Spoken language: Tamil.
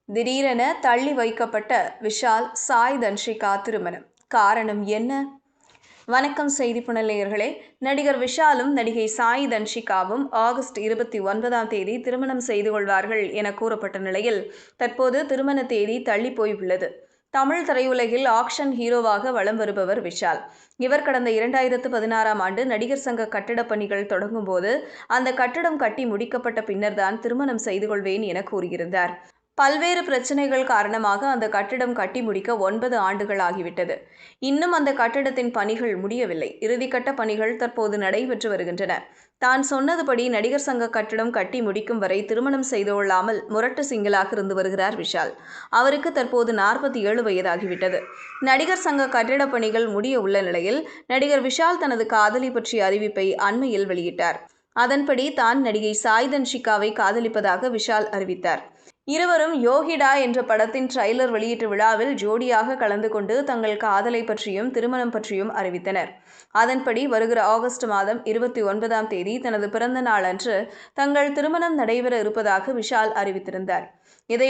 திடீரென தள்ளி வைக்கப்பட்ட விஷால் சாய் தன்ஷிகா திருமணம். காரணம் என்ன? வணக்கம் செய்தி புனலேயர்களே. நடிகர் விஷாலும் நடிகை சாய் தன்ஷிகாவும் ஆகஸ்ட் 29ஆம் தேதி திருமணம் செய்து கொள்வார்கள் என கூறப்பட்ட நிலையில் தற்போது திருமண தேதி தள்ளி போயுள்ளது. தமிழ் திரையுலகில் ஆக்ஷன் ஹீரோவாக வலம் வருபவர் விஷால். இவர் கடந்த 2016ஆம் ஆண்டு நடிகர் சங்க கட்டிடப் பணிகள் தொடங்கும் போது அந்த கட்டிடம் கட்டி முடிக்கப்பட்ட பின்னர்தான் திருமணம் செய்து கொள்வேன் என கூறியிருந்தார். பல்வேறு பிரச்சனைகள் காரணமாக அந்த கட்டிடம் கட்டி முடிக்க 9 ஆண்டுகள் ஆகிவிட்டது. இன்னும் அந்த கட்டிடத்தின் பணிகள் முடியவில்லை. இறுதிக்கட்ட பணிகள் தற்போது நடைபெற்று வருகின்றன. தான் சொன்னதுபடி நடிகர் சங்க கட்டிடம் கட்டி முடிக்கும் வரை திருமணம் செய்து கொள்ளாமல் முரட்டு சிங்கிளாக இருந்து வருகிறார் விஷால். அவருக்கு தற்போது 47 வயதாகிவிட்டது. நடிகர் சங்க கட்டிடப் பணிகள் முடிய உள்ள நிலையில் நடிகர் விஷால் தனது காதலி பற்றிய அறிவிப்பை அண்மையில் வெளியிட்டார். அதன்படி தான் நடிகை சாய் தன்ஷிகாவை காதலிப்பதாக விஷால் அறிவித்தார். இருவரும் யோகிடா என்ற படத்தின் ட்ரைலர் வெளியீட்டு விழாவில் ஜோடியாக கலந்து கொண்டு தங்கள் காதலை பற்றியும் திருமணம் பற்றியும் அறிவித்தனர். அதன்படி வருகிற ஆகஸ்ட் மாதம் 29ஆம் தேதி தனது பிறந்த நாள் அன்று தங்கள் திருமணம் நடைபெற இருப்பதாக விஷால் அறிவித்திருந்தார். இதை